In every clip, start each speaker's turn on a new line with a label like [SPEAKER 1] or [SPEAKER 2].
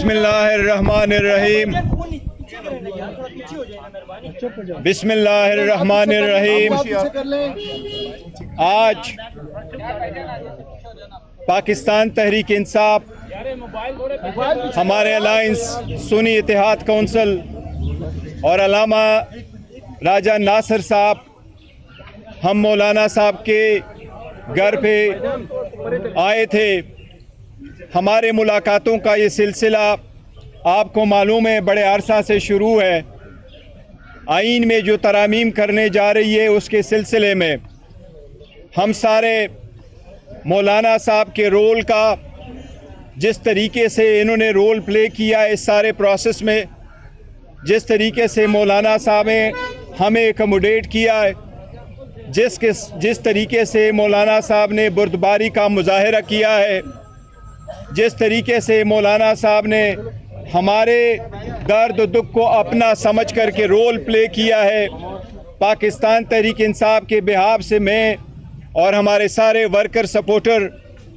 [SPEAKER 1] बिस्मिल्लाहिर्रहमानिर्रहीम बिस्मिल्लाहिर्रहमानिर्रहीम। आज पाकिस्तान तहरीक इंसाफ, हमारे अलायंस सुन्नी इत्तेहाद कौंसिल और अल्लामा राजा नासिर साहब, हम मौलाना साहब के घर पे आए थे। हमारे मुलाकातों का ये सिलसिला आपको मालूम है बड़े अरसा से शुरू है। आइन में जो तरामीम करने जा रही है उसके सिलसिले में हम सारे मौलाना साहब के रोल का, जिस तरीके से इन्होंने रोल प्ले किया इस सारे प्रोसेस में, जिस तरीके से मौलाना साहब ने हमें एकमोडेट किया है, जिस तरीके से मौलाना साहब ने बुर्दबारी का मुजाहरा किया है, जिस तरीके से मौलाना साहब ने हमारे दर्द दुख को अपना समझ करके रोल प्ले किया है, पाकिस्तान तहरीक इंसाफ के बिहाफ से मैं और हमारे सारे वर्कर सपोर्टर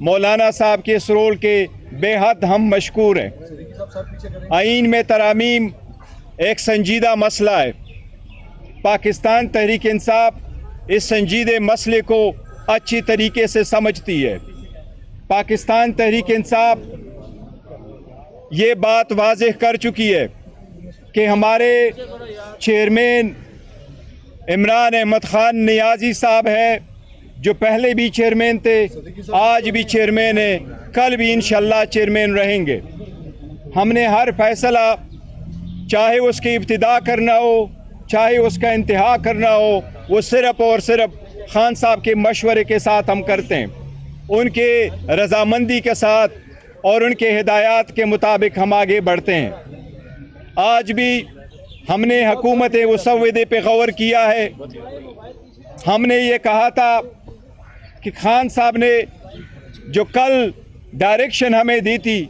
[SPEAKER 1] मौलाना साहब के इस रोल के बेहद हम मशकूर हैं। आइन में तरामीम एक संजीदा मसला है। पाकिस्तान तहरीक इंसाफ इस संजीदे मसले को अच्छी तरीके से समझती है। पाकिस्तान तहरीक इंसाफ ये बात वाज़ेह कर चुकी है कि हमारे चेयरमैन इमरान अहमद ख़ान नियाज़ी साहब है, जो पहले भी चेयरमैन थे, आज भी चेयरमैन है, कल भी इंशाअल्लाह चेयरमैन रहेंगे। हमने हर फैसला, चाहे उसकी इब्तिदा करना हो चाहे उसका इंतहा करना हो, वो सिर्फ़ और सिर्फ खान साहब के मशवरे के साथ हम करते हैं, उनके रजामंदी के साथ और उनके हिदायत के मुताबिक हम आगे बढ़ते हैं। आज भी हमने हुकूमत मुसव्वदे पे गौर किया है। हमने ये कहा था कि खान साहब ने जो कल डायरेक्शन हमें दी थी,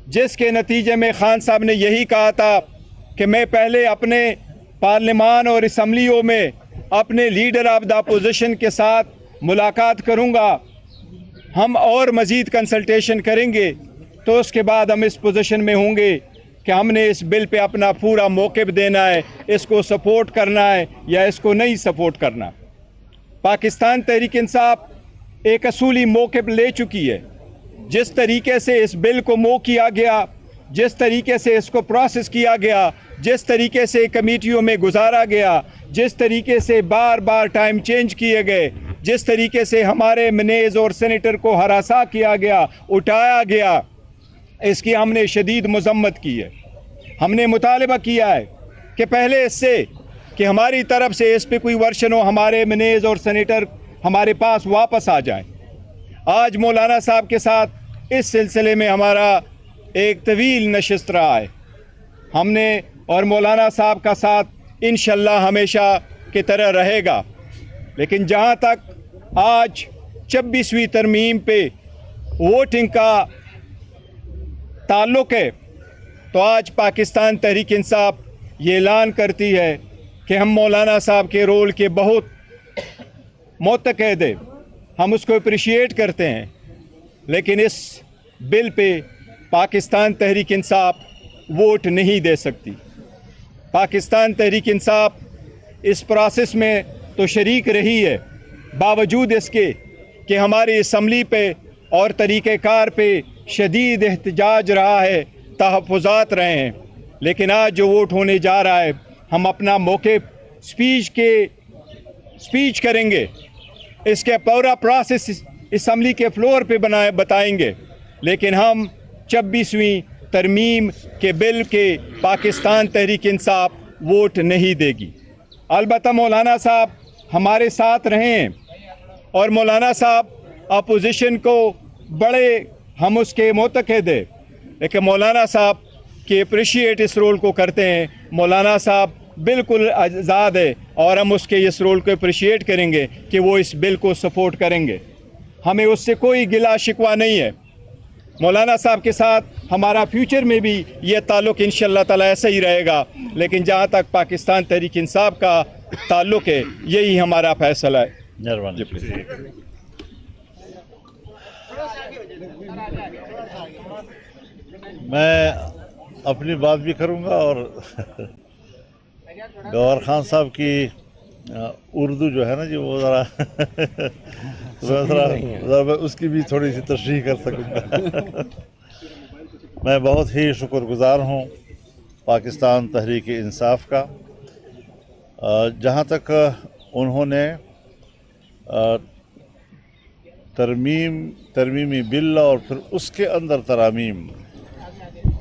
[SPEAKER 1] जिसके नतीजे में खान साहब ने यही कहा था कि मैं पहले अपने पार्लिमान और असम्बलियों में अपने लीडर ऑफ द अपोजिशन के साथ मुलाकात करूंगा, हम और मज़ीद कंसल्टेशन करेंगे, तो उसके बाद हम इस पोजीशन में होंगे कि हमने इस बिल पे अपना पूरा मौक़िफ़ देना है, इसको सपोर्ट करना है या इसको नहीं सपोर्ट करना। पाकिस्तान तहरीक इंसाफ एक असूली मौक़िफ़ ले चुकी है। जिस तरीके से इस बिल को मूव किया गया, जिस तरीके से इसको प्रोसेस किया गया, जिस तरीके से कमेटियों में गुजारा गया, जिस तरीके से बार बार टाइम चेंज किए गए, जिस तरीके से हमारे मनेज़ और सेनेटर को हरासा किया गया, उठाया गया, इसकी हमने शदीद मज़म्मत की है। हमने मुतालबा किया है कि पहले इससे कि हमारी तरफ से इस पे कोई वर्शन हो, हमारे मनेज़ और सेनेटर हमारे पास वापस आ जाएं। आज मौलाना साहब के साथ इस सिलसिले में हमारा एक तवील नशिस्त रहा है। हमने और मौलाना साहब का साथ इंशाअल्लाह हमेशा की तरह रहेगा। लेकिन जहाँ तक आज 26वीं तरमीम पे वोटिंग का ताल्लुक़ है, तो आज पाकिस्तान तहरीक इंसाफ ये ऐलान करती है कि हम मौलाना साहब के रोल के बहुत मुतक़द हैं, हम उसको अप्रिशिएट करते हैं। लेकिन इस bill pay Pakistan Tehreek Insaf vote नहीं दे सकती। पाकिस्तान तहरीक इंसाफ इस प्रोसेस में तो शरीक रही है, बावजूद इसके कि हमारी असम्बली पे और तरीक़ेकार पे शदीद एहतजाज रहा है, तहफ़्फ़ुज़ात रहे हैं। लेकिन आज जो वोट होने जा रहा है, हम अपना मौक़िफ़ स्पीच करेंगे, इसके पूरा प्रोसेस असम्बली के फ्लोर पे बताएंगे। लेकिन हम 26वीं तरमीम के बिल के पाकिस्तान तहरीक इंसाफ वोट नहीं देगी। अलबत्ता मौलाना साहब हमारे साथ रहे हैं और मौलाना साहब अपोजिशन को बड़े हम उसके मुतक़द हैं, लेकिन मौलाना साहब के अप्रिशिएट इस रोल को करते हैं। मौलाना साहब बिल्कुल आज़ाद है और हम उसके इस रोल को अप्रिशिएट करेंगे कि वो इस बिल को सपोर्ट करेंगे। हमें उससे कोई गिला शिकवा नहीं है। मौलाना साहब के साथ हमारा फ्यूचर में भी ये ताल्लुक़ इंशाअल्लाह ताला ऐसा ही रहेगा। लेकिन जहाँ तक पाकिस्तान तहरीक इंसाफ का ताल्लुक़ है, यही हमारा फ़ैसला है।
[SPEAKER 2] میں اپنی بات بھی کروں گا اور گوہر خان صاحب کی اردو جو ہے نا جی وہ ذرا میں اس کی بھی تھوڑی سی تشریح کر سکوں گا. میں بہت ہی شکر گزار ہوں پاکستان تحریک انصاف کا، جہاں تک انہوں نے ترمیمی بل اور پھر اس کے اندر ترامیم،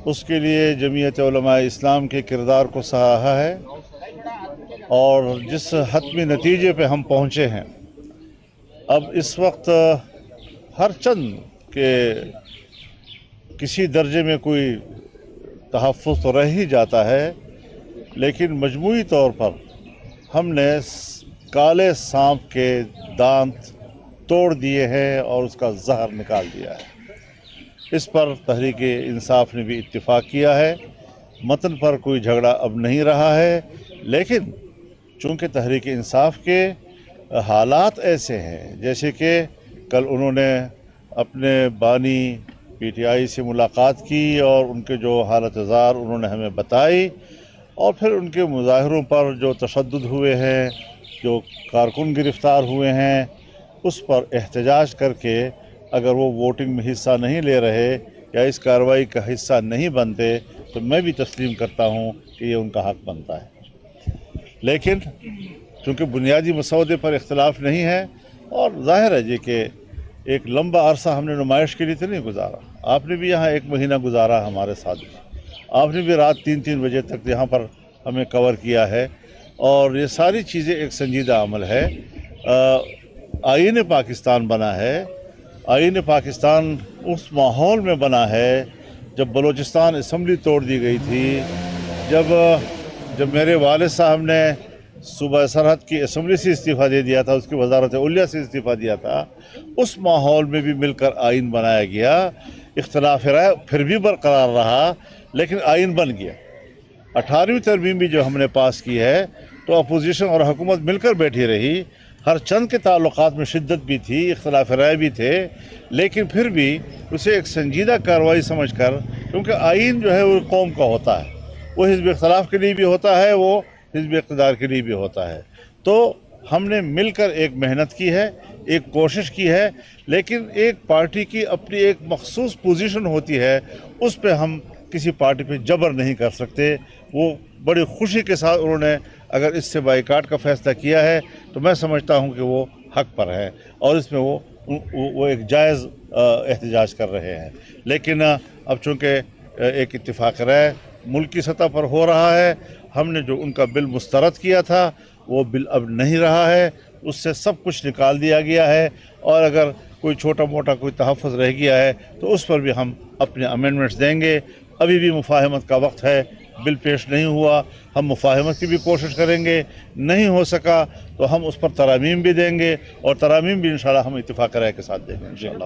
[SPEAKER 2] اس کے لیے جمعیت علماء اسلام کے کردار کو سراہا ہے، اور جس حتمی نتیجے پہ ہم پہنچے ہیں اب اس وقت ہر چند کے کسی درجے میں کوئی تحفظ تو رہ ہی جاتا ہے، لیکن مجموعی طور پر ہم نے کالے سانپ کے دانت توڑ دیے ہیں اور اس کا زہر نکال دیا ہے. اس پر تحریک انصاف نے بھی اتفاق کیا ہے. متن پر کوئی جھگڑا اب نہیں رہا ہے، لیکن چونکہ تحریک انصاف کے حالات ایسے ہیں، جیسے کہ کل انہوں نے اپنے بانی پی ٹی آئی سے ملاقات کی اور ان کے جو حالت زار انہوں نے ہمیں بتائی، اور پھر ان کے مظاہروں پر جو تشدد ہوئے ہیں، جو کارکن گرفتار ہوئے ہیں، اس پر احتجاج کر کے اگر وہ ووٹنگ میں حصہ نہیں لے رہے یا اس کارروائی کا حصہ نہیں بنتے تو میں بھی تسلیم کرتا ہوں کہ یہ ان کا حق بنتا ہے. لیکن چونکہ بنیادی مسودے پر اختلاف نہیں ہے، اور ظاہر ہے جی کہ ایک لمبا عرصہ ہم نے نمائش کے لیے تو نہیں گزارا. آپ نے بھی یہاں 1 مہینہ گزارا ہمارے ساتھ، آپ نے بھی رات 3 بجے تک یہاں پر ہمیں کور کیا ہے، اور یہ ساری چیزیں ایک سنجیدہ عمل ہے. آئین پاکستان بنا ہے. آئین پاکستان اس ماحول میں بنا ہے جب بلوچستان اسمبلی توڑ دی گئی تھی، جب میرے والد صاحب نے صوبہ سرحد کی اسمبلی سے استعفیٰ دے دیا تھا، اس کی وزارت علیہ سے استعفیٰ دیا تھا، اس ماحول میں بھی مل کر آئین بنایا گیا. اختلاف رائے پھر بھی برقرار رہا، لیکن آئین بن گیا. 18ویں ترمیم بھی جو ہم نے پاس کی ہے تو اپوزیشن اور حکومت مل کر بیٹھی رہی. ہر چند کے تعلقات میں شدت بھی تھی، اختلاف رائے بھی تھے، لیکن پھر بھی اسے ایک سنجیدہ کارروائی سمجھ کر، کیونکہ آئین جو ہے وہ قوم کا ہوتا ہے، وہ حزب اختلاف کے لیے بھی ہوتا ہے، وہ حزب اقتدار کے لیے بھی ہوتا ہے. تو ہم نے مل کر ایک محنت کی ہے، ایک کوشش کی ہے، لیکن ایک پارٹی کی اپنی ایک مخصوص پوزیشن ہوتی ہے، اس پہ ہم کسی پارٹی پہ جبر نہیں کر سکتے. وہ بڑی خوشی کے ساتھ انہوں نے اگر اس سے بائیکاٹ کا فیصلہ کیا ہے تو میں سمجھتا ہوں کہ وہ حق پر ہے، اور اس میں وہ ایک جائز احتجاج کر رہے ہیں. لیکن اب چونکہ ایک اتفاق رائے ملکی سطح پر ہو رہا ہے، ہم نے جو ان کا بل مسترد کیا تھا وہ بل اب نہیں رہا ہے، اس سے سب کچھ نکال دیا گیا ہے، اور اگر کوئی چھوٹا موٹا کوئی تحفظ رہ گیا ہے تو اس پر بھی ہم اپنے امینڈمنٹس دیں گے. ابھی بھی مفاہمت کا وقت ہے، بل پیش نہیں ہوا، ہم مفاہمت کی بھی کوشش کریں گے. نہیں ہو سکا تو ہم اس پر ترامیم بھی دیں گے، اور ترامیم بھی انشاءاللہ ہم اتفاق رائے کے ساتھ دیں گے انشاءاللہ.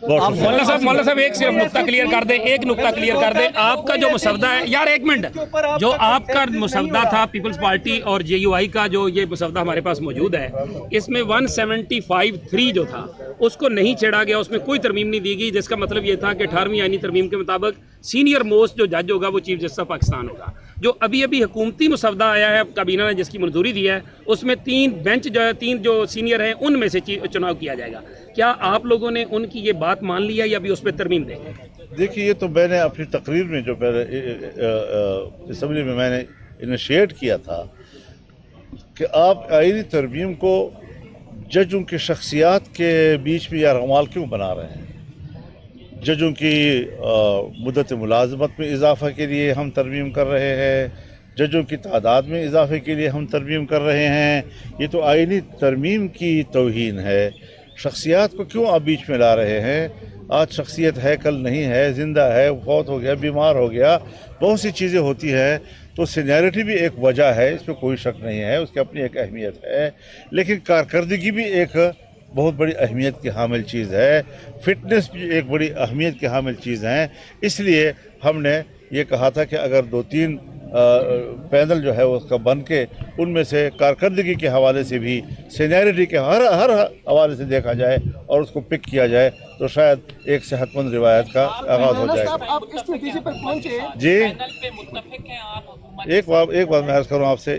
[SPEAKER 3] مولانا صاحب ایک صرف نقطہ کلیئر کر دیں، ایک نقطہ کلیئر کر دیں. آپ کا جو مسودہ ہے، یار ایک منٹ، جو آپ کا مسودہ تھا پیپلز پارٹی اور جے یو آئی کا، جو یہ مسودہ ہمارے پاس موجود ہے، اس میں 175(3) جو تھا اس کو نہیں چھیڑا گیا، اس میں کوئی ترمیم نہیں دی گئی، جس کا مطلب یہ تھا کہ 18ویں آئینی ترمیم کے مطابق سینئر موسٹ جو جج ہوگا وہ چیف جسٹس آف پاکستان ہوگا. جو ابھی حکومتی مسودہ آیا ہے کابینہ نے جس کی منظوری دی ہے، اس میں 3 بینچ جو ہے، 3 جو سینئر ہیں ان میں سے چناؤ کیا جائے گا. کیا آپ لوگوں نے ان کی یہ بات مان لی ہے یا ابھی اس پہ ترمیم دیں گے؟
[SPEAKER 2] دیکھیے، یہ تو میں نے اپنی تقریر میں جو اسمبلی میں میں نے انیشیٹ کیا تھا کہ آپ آئینی ترمیم کو ججوں کی شخصیات کے بیچ میں یا رغمال کیوں بنا رہے ہیں؟ ججوں کی مدت ملازمت میں اضافہ کے لیے ہم ترمیم کر رہے ہیں، ججوں کی تعداد میں اضافے کے لیے ہم ترمیم کر رہے ہیں. یہ تو آئینی ترمیم کی توہین ہے. شخصیات کو کیوں آپ بیچ میں لا رہے ہیں؟ آج شخصیت ہے، کل نہیں ہے، زندہ ہے، فوت ہو گیا، بیمار ہو گیا، بہت سی چیزیں ہوتی ہیں. تو سینیرٹی بھی ایک وجہ ہے، اس پہ کوئی شک نہیں ہے، اس کی اپنی ایک اہمیت ہے، لیکن کارکردگی بھی ایک بہت بڑی اہمیت کی حامل چیز ہے. فٹنس بھی ایک بڑی اہمیت کی حامل چیز ہیں. اس لیے ہم نے یہ کہا تھا کہ اگر 2-3 पैनल जो है उसका बन के उनमें से कारकर्दगी के हवाले से भी सीनियरिटी के हर हवाले से देखा जाए और उसको पिक किया जाए तो शायद एक सेहतमंद रिवायत का आगाज़ हो जाएगा।
[SPEAKER 4] आप इस नतीजे पर पहुंचे
[SPEAKER 2] जी, एक बात मैं अर्ज़ करूँ आपसे,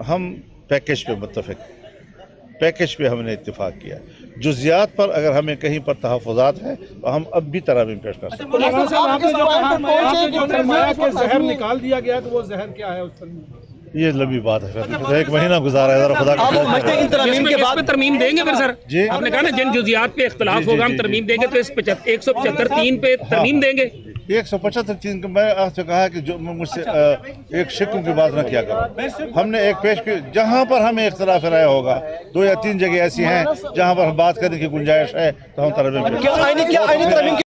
[SPEAKER 2] हम पैकेज पे मुत्तफिक, पैकेज पे हमने इत्तेफाक किया। जुज़ियात पर अगर हमें कहीं पर तहफ़्फ़ुज़ात है तो हम अब भी तरामीम पेश कर सकते हैं।
[SPEAKER 4] आपने जो फरमाया कि
[SPEAKER 5] जहर निकाल दिया गया तो वो जहर क्या है उस पर?
[SPEAKER 2] ये लंबी बात है, फिर एक महीना गुजारा है, जरा खुदा का
[SPEAKER 3] इस पे तरमीम देंगे फिर सर?
[SPEAKER 2] जी,
[SPEAKER 3] आपने कहा ना जिन जुजियात पे इख्तलाफ होगा हम तरमीम देंगे, तो इस 175(3) पे तरमीम देंगे।
[SPEAKER 2] 175(3) मैं आपसे कहा कि जो मुझसे एक शिक्ल की बात न किया करो। हमने एक पेश की, जहाँ पर हमें इख्तलाफ राय होगा, 2 या 3 जगह ऐसी हैं जहाँ पर बात करने की गुंजाइश है तो हम तरमीम